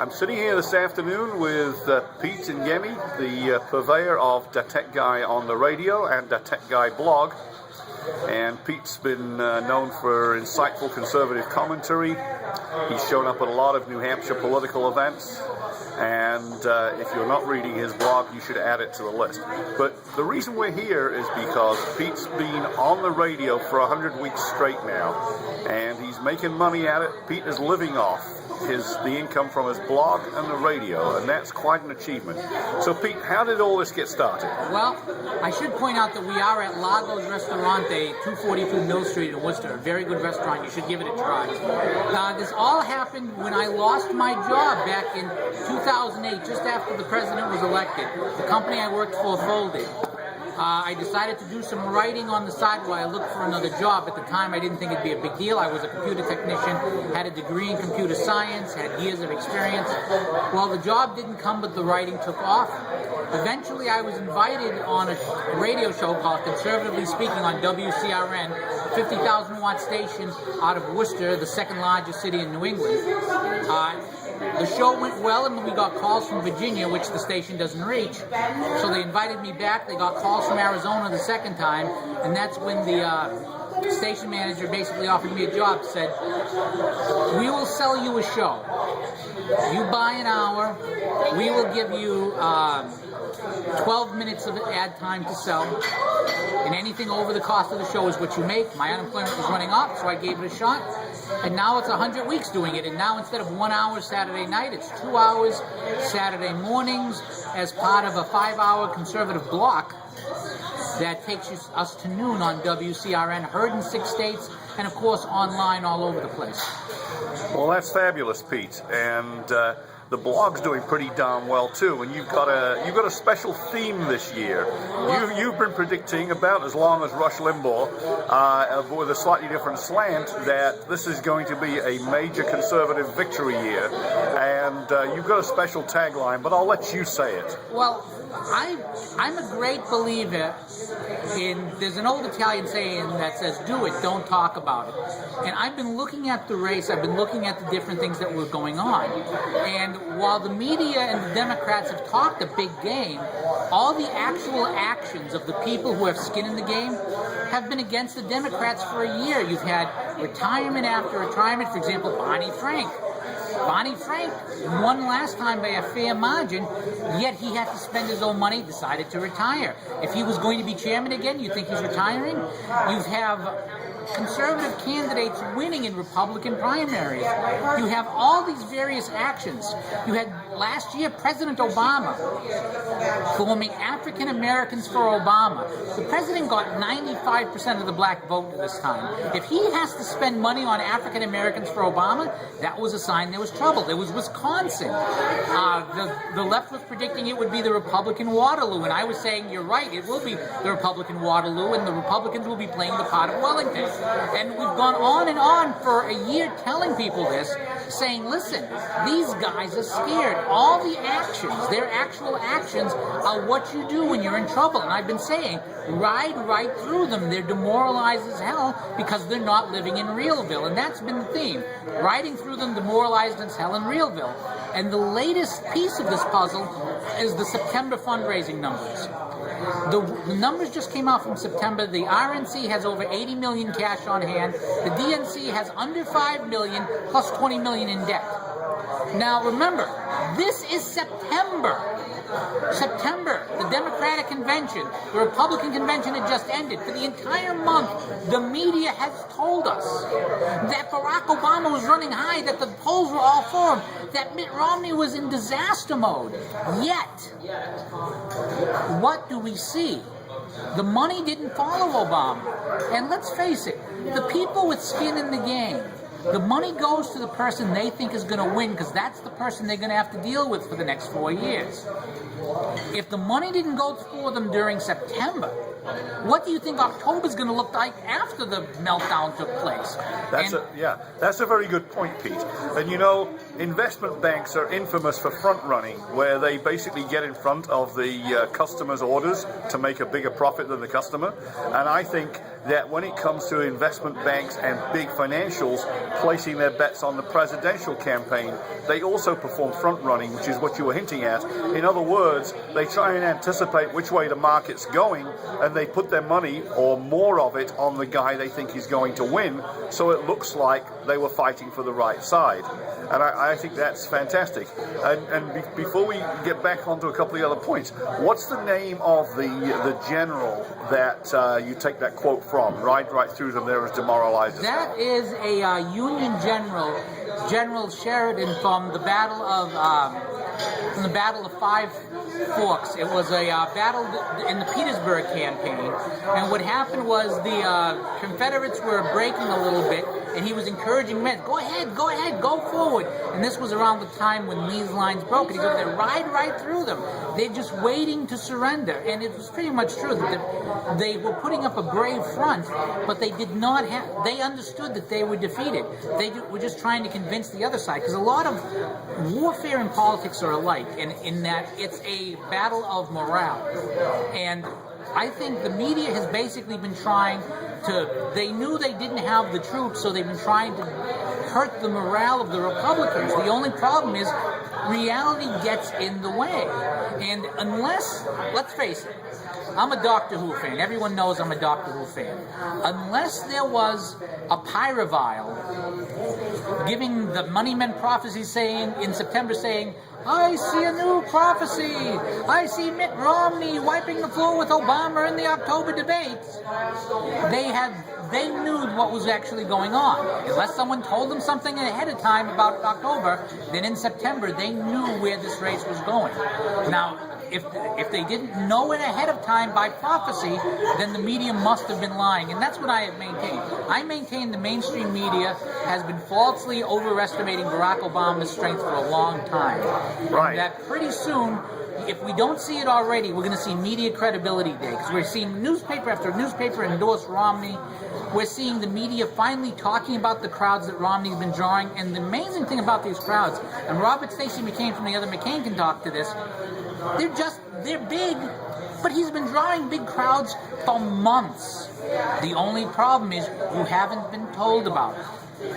I'm sitting here this afternoon with Pete and Yemi, the purveyor of DaTechGuy on the radio and DaTechGuy blog. And Pete's been known for insightful conservative commentary. He's shown up at a lot of New Hampshire political events. And if you're not reading his blog, you should add it to the list. But the reason we're here is because Pete's been on the radio for 100 weeks straight now, and he's making money at it. Pete is living off the income from his blog and the radio, and that's quite an achievement. So Pete, how did all this get started? Well, I should point out that we are at Lago Restaurant, 242 Mill Street in Worcester, a very good restaurant. You should give it a try. This all happened when I lost my job back in 2008, just after the president was elected. The company I worked for folded. I decided to do some writing on the side while I looked for another job. At the time, I didn't think it'd be a big deal. I was a computer technician, had a degree in computer science, had years of experience. Well, the job didn't come, but the writing took off. Eventually, I was invited on a radio show called Conservatively Speaking on WCRN, 50,000-watt station out of Worcester, the second largest city in New England. The show went well, and we got calls from Virginia, which the station doesn't reach. So they invited me back. They got calls from Arizona the second time, and that's when the station manager basically offered me a job, said, "We will sell you a show. You buy an hour. We will give you 12 minutes of ad time to sell, and anything over the cost of the show is what you make." My unemployment was running up, so I gave it a shot. And now it's 100 weeks doing it. And now instead of 1 hour Saturday night, it's 2 hours Saturday mornings as part of a 5-hour conservative block that takes us to noon on WCRN, heard in 6 states, and of course online all over the place. Well, that's fabulous, Pete. And the blog's doing pretty darn well too, and you've got a special theme this year. You've been predicting about as long as Rush Limbaugh, with a slightly different slant, that this is going to be a major conservative victory year, and you've got a special tagline, but I'll let you say it. Well, I'm a great believer in, there's an old Italian saying that says, "Do it, don't talk about it." And I've been looking at the race, I've been looking at the different things that were going on. And while the media and the Democrats have talked a big game, all the actual actions of the people who have skin in the game have been against the Democrats for a year. You've had retirement after retirement, for example, Barney Frank. Barney Frank won last time by a fair margin, yet he had to spend his own money, decided to retire. If he was going to be chairman again, you think he's retiring? You have conservative candidates winning in Republican primaries. You have all these various actions. You had last year President Obama forming African Americans for Obama. The president got 95% of the black vote this time. If he has to spend money on African Americans for Obama, that was a sign there was trouble. There was Wisconsin. The left was predicting it would be the Republican Waterloo, and I was saying, you're right, it will be the Republican Waterloo, and the Republicans will be playing the part of Wellington. And we've gone on and on for a year telling people this, saying, listen, these guys are scared. All the actions, their actual actions, are what you do when you're in trouble. And I've been saying, ride right through them. They're demoralized as hell because they're not living in Realville. And that's been the theme. Riding through them, demoralized as hell in Realville. And the latest piece of this puzzle is the September fundraising numbers. The numbers just came out from September. The RNC has over 80 million cash on hand. The DNC has under 5 million plus 20 million in debt. Now remember, this is September. September, the Democratic convention, the Republican convention had just ended. For the entire month, the media has told us that Barack Obama was running high, that the polls were all for him, that Mitt Romney was in disaster mode. Yet, what do we see? The money didn't follow Obama. And let's face it, the people with skin in the game, the money goes to the person they think is going to win, because that's the person they're going to have to deal with for the next 4 years. If the money didn't go for them during September, what do you think October's going to look like after the meltdown took place? That's a very good point, Pete. And you know, investment banks are infamous for front running, where they basically get in front of the customer's orders to make a bigger profit than the customer. And I think that when it comes to investment banks and big financials placing their bets on the presidential campaign, they also perform front running, which is what you were hinting at. In other words, they try and anticipate which way the market's going, and they put their money, or more of it, on the guy they think is going to win, so it looks like they were fighting for the right side. And I think that's fantastic. And before we get back onto a couple of the other points, what's the name of the general that you take that quote from? Right through them there as Demoralized. That is a Union general, General Sheridan, from the Battle of Five Forks. It was a battle in the Petersburg campaign, and what happened was the Confederates were breaking a little bit, and he was encouraging men, go ahead, go forward. And this was around the time when Lee's lines broke, and he goes, they ride right through them. They're just waiting to surrender. And it was pretty much true that they were putting up a brave front, but they did not have, they understood that they were defeated. They were just trying to convince the other side, because a lot of warfare and politics are alike, in that it's a battle of morale. And I think the media has basically been trying to, they knew they didn't have the troops, so they've been trying to hurt the morale of the Republicans. The only problem is reality gets in the way. And unless, let's face it, I'm a Doctor Who fan. Everyone knows I'm a Doctor Who fan. Unless there was a pyrovile giving the Moneymen prophecy saying, in September saying, I see a new prophecy. I see Mitt Romney wiping the floor with Obama in the October debates. They knew what was actually going on. Unless someone told them something ahead of time about October, then in September they knew where this race was going. Now, if they didn't know it ahead of time by prophecy, then the media must have been lying. And that's what I have maintained. I maintain the mainstream media has been falsely overestimating Barack Obama's strength for a long time. Right. And that pretty soon, if we don't see it already, we're going to see Media Credibility Day. Because we're seeing newspaper after newspaper endorse Romney. We're seeing the media finally talking about the crowds that Romney's been drawing. And the amazing thing about these crowds, and Robert Stacey McCain from the other McCain can talk to this, they're big, but he's been drawing big crowds for months. The only problem is you haven't been told about it.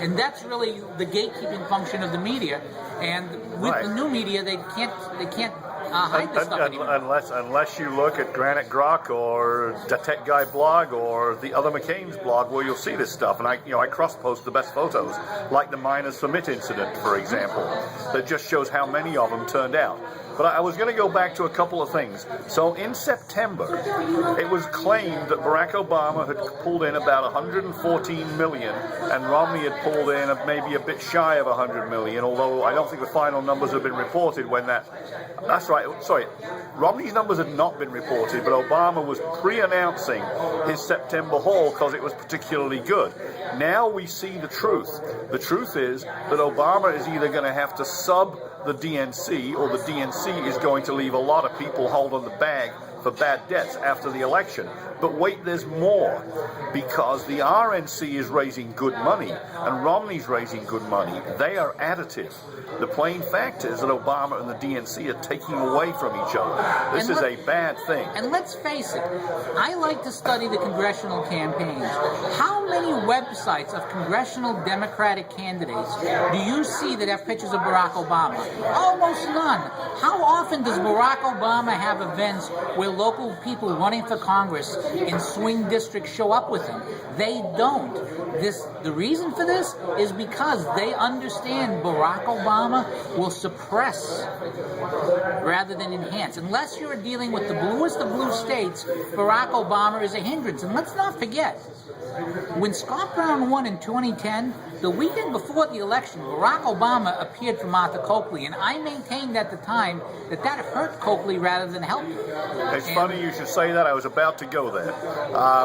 And that's really the gatekeeping function of the media. And with the new media, they can't hide this stuff anymore. Unless you look at Granite Grok or DaTechGuy blog or the other McCain's blog, where you'll see this stuff. And I cross-post the best photos, like the Miners for Mitt incident, for example, that just shows how many of them turned out. But I was going to go back to a couple of things. So in September, it was claimed that Barack Obama had pulled in about 114 million, and Romney had pulled in maybe a bit shy of 100 million, although I don't think the final numbers have been reported when that's right, sorry, Romney's numbers had not been reported, but Obama was pre-announcing his September haul because it was particularly good. Now we see the truth. The truth is that Obama is either going to have to sub the DNC, or the DNC is going to leave a lot of people holding the bag for bad debts after the election. But wait, there's more, because the RNC is raising good money and Romney's raising good money. They are additive. The plain fact is that Obama and the DNC are taking away from each other. This is a bad thing. And let's face it, I like to study the congressional campaigns. How many websites of congressional Democratic candidates do you see that have pictures of Barack Obama? Almost none. How often does Barack Obama have events where local people running for Congress in swing districts show up with him? They don't. The reason for this is because they understand Barack Obama will suppress rather than enhance. Unless you're dealing with the bluest of blue states, Barack Obama is a hindrance. And let's not forget, when Scott Brown won in 2010, the weekend before the election, Barack Obama appeared for Martha Coakley, and I maintained at the time that hurt Coakley rather than helped her. It's funny you should say that. I was about to go there.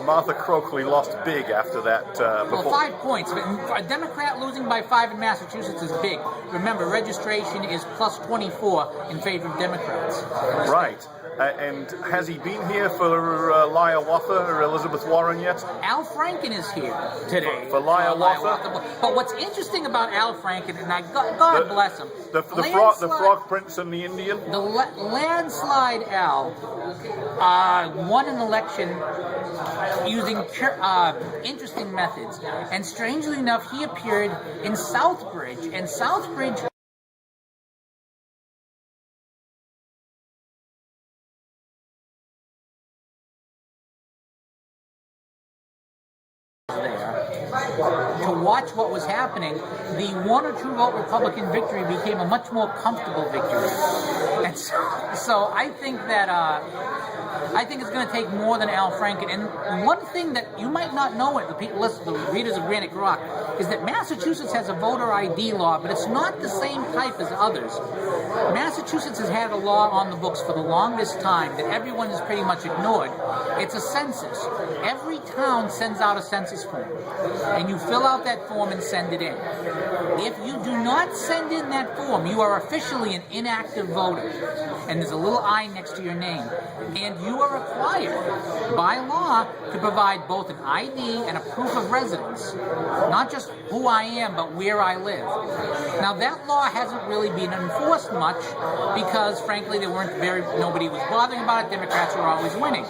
Martha Coakley lost big after that. Well, 5 points. A Democrat losing by 5 in Massachusetts is big. Remember, registration is plus 24 in favor of Democrats. Right. And has he been here for Hiawatha or Elizabeth Warren yet? Al Franken is here today. For Hiawatha? But what's interesting about Al Franken, and God bless him. The Frog Prince and the Indian? The landslide Al won an election using interesting methods. And strangely enough, he appeared in Southbridge. And Southbridge to watch what was happening. The 1 or 2 vote Republican victory became a much more comfortable victory, and so I think that it's going to take more than Al Franken. And one thing that you might not know, the people, the readers of Granite Grok, is that Massachusetts has a voter ID law, but it's not the same type as others. Massachusetts has had a law on the books for the longest time that everyone has pretty much ignored. It's a census. Every town sends out a census form, and you fill out that form and send it in. If you do not send in that form, you are officially an inactive voter, and there's a little I next to your name, and you are required by law to provide both an ID and a proof of residence, not just who I am, but where I live. Now, that law hasn't really been enforced much because, frankly, nobody was bothering about it. Democrats were always winning.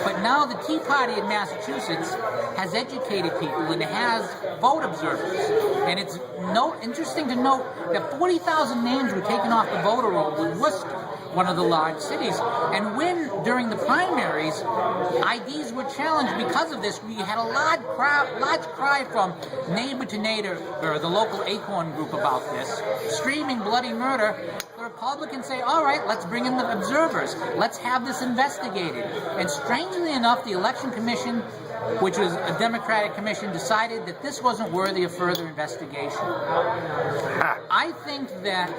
But now the Tea Party in Massachusetts has educated people and has vote observers. And it's interesting to note that 40,000 names were taken off the voter roll in Worcester, one of the large cities. And when, during the primaries, IDs were challenged because of this, we had a large cry from neighbor to neighbor, or the local Acorn group about this, screaming bloody murder. The Republicans say, all right, let's bring in the observers. Let's have this investigated. And strangely enough, the Election Commission, which was a Democratic commission, decided that this wasn't worthy of further investigation. I think that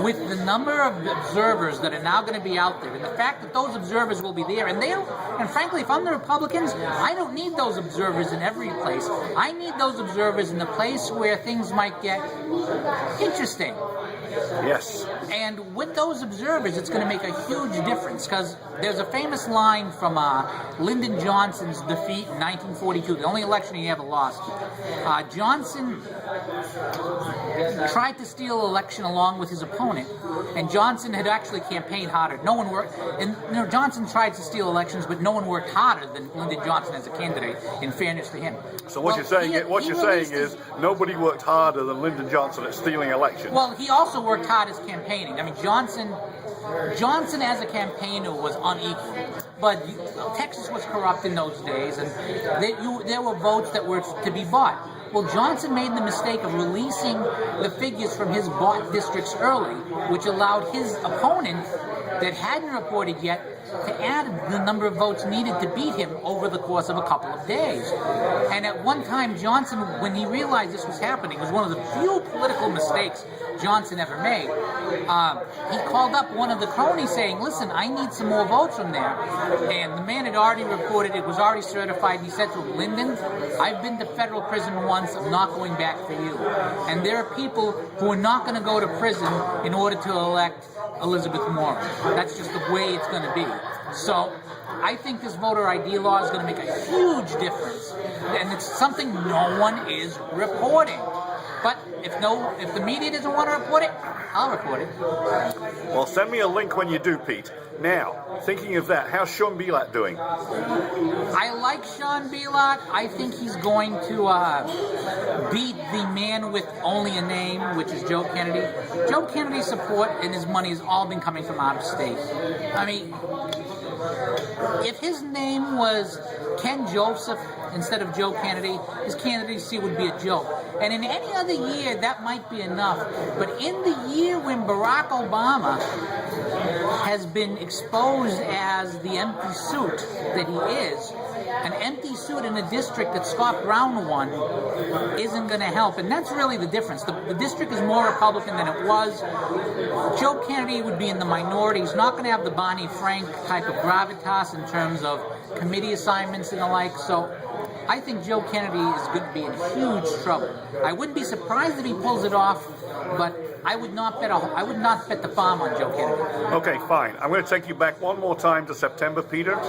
with the number of observers that are now going to be out there, and the fact that those observers will be there, and frankly, if I'm the Republicans, I don't need those observers in every place. I need those observers in the place where things might get interesting. Yes. And with those observers, it's going to make a huge difference, because there's a famous line from Lyndon Johnson's defeat in 1942, the only election he ever lost. Johnson tried to steal an election along with his opponent, and Johnson had actually campaigned harder. No one worked, and Johnson tried to steal elections, but no one worked harder than Lyndon Johnson as a candidate, in fairness to him. So what you're saying is nobody worked harder than Lyndon Johnson at stealing elections. Well, he also worked hard as campaigning. I mean, Johnson as a campaigner was unequal, but Texas was corrupt in those days, and there were votes that were to be bought. Well, Johnson made the mistake of releasing the figures from his bought districts early, which allowed his opponent that hadn't reported yet to add the number of votes needed to beat him over the course of a couple of days. And at one time, Johnson, when he realized this was happening, it was one of the few political mistakes Johnson ever made. He called up one of the cronies saying, listen, I need some more votes from there. And the man had already reported, it was already certified, and he said to him, Lyndon, I've been to federal prison once, I'm not going back for you. And there are people who are not going to go to prison in order to elect Elizabeth Warren. That's just the way it's going to be. So I think this voter ID law is going to make a huge difference, and it's something no one is reporting. But if the media doesn't want to report it, I'll report it. Well, send me a link when you do, Pete. Now, thinking of that, how's Sean Bielak doing? I like Sean Bielak. I think he's going to beat the man with only a name, which is Joe Kennedy. Joe Kennedy's support and his money has all been coming from out of state. I mean, if his name was Ken Joseph instead of Joe Kennedy, his candidacy would be a joke. And in any other year, that might be enough. But in the year when Barack Obama has been exposed as the empty suit that he is, an empty suit in a district that Scott Brown won isn't going to help. And that's really the difference. The district is more Republican than it was. Joe Kennedy would be in the minority. He's not going to have the Barney Frank type of gravitas in terms of committee assignments and the like. So I think Joe Kennedy is going to be in huge trouble. I wouldn't be surprised if he pulls it off, but I would not bet the farm on Joe Kennedy. Okay, fine. I'm going to take you back one more time to September, Peter.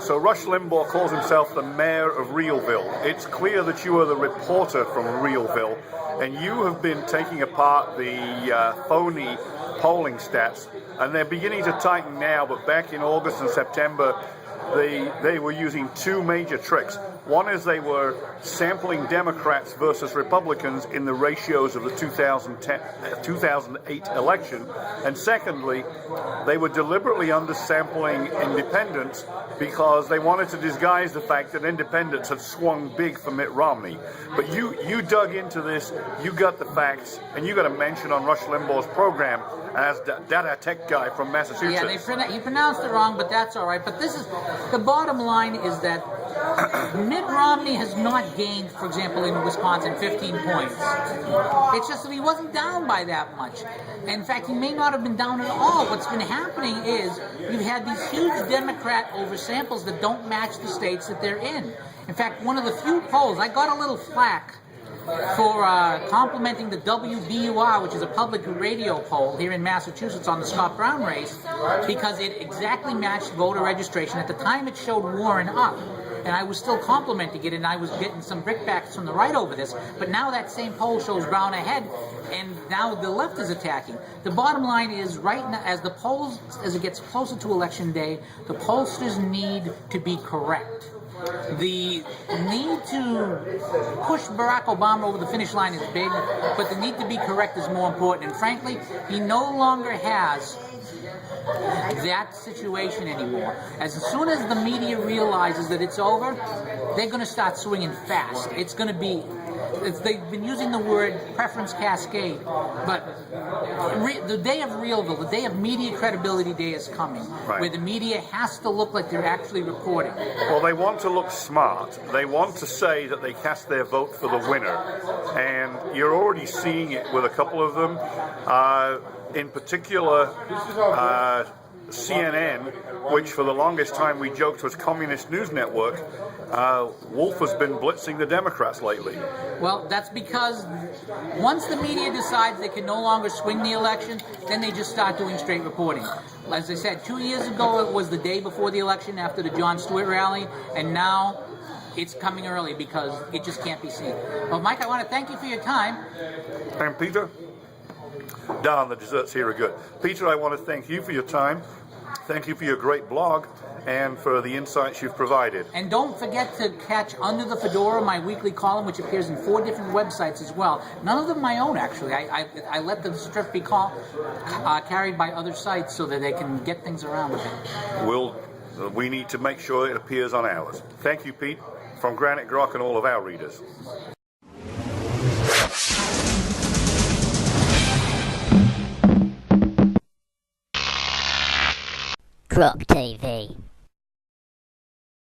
So Rush Limbaugh calls himself the mayor of Realville. It's clear that you are the reporter from Realville, and you have been taking apart the phony polling stats, and they're beginning to tighten now, but back in August and September, they were using two major tricks. One is they were sampling Democrats versus Republicans in the ratios of the 2008 election. And secondly, they were deliberately undersampling independents because they wanted to disguise the fact that independents had swung big for Mitt Romney. But you dug into this, you got the facts, and you got a mention on Rush Limbaugh's program as DaTechGuy from Massachusetts. Yeah, he pronounced it wrong, but that's all right. But this is the bottom line: is that Mitt Romney has not gained, for example, in Wisconsin, 15 points. It's just that he wasn't down by that much. In fact, he may not have been down at all. What's been happening is you've had these huge Democrat oversamples that don't match the states that they're in. In fact, one of the few polls, I got a little flack for complimenting the WBUR, which is a public radio poll here in Massachusetts on the Scott Brown race, because it exactly matched voter registration. At the time, it showed Warren up, and I was still complimenting it, and I was getting some brickbacks from the right over this. But now that same poll shows Brown ahead, and now the left is attacking. The bottom line is, right now, as it gets closer to Election Day, the pollsters need to be correct. The need to push Barack Obama over the finish line is big, but the need to be correct is more important. And frankly, he no longer has that situation anymore. As soon as the media realizes that it's over, they're going to start swinging fast. It's going to be... they've been using the word preference cascade, but the day of Realville, the day of media credibility day is coming, right, where the media has to look like they're actually reporting. Well, they want to look smart. They want to say that they cast their vote for the winner, and you're already seeing it with a couple of them. In particular, CNN, which for the longest time we joked was Communist News Network, Wolf has been blitzing the Democrats lately. Well, that's because once the media decides they can no longer swing the election, then they just start doing straight reporting. As I said, 2 years ago it was the day before the election after the Jon Stewart rally, and now it's coming early because it just can't be seen. Well, Mike, I want to thank you for your time. And Peter? Darn, the desserts here are good. Peter, I want to thank you for your time. Thank you for your great blog and for the insights you've provided. And don't forget to catch Under the Fedora, my weekly column, which appears in 4 different websites as well. None of them my own, actually. I let the strip be carried by other sites so that they can get things around with it. We need to make sure it appears on ours. Thank you, Pete, from Granite Grok and all of our readers. Grok TV.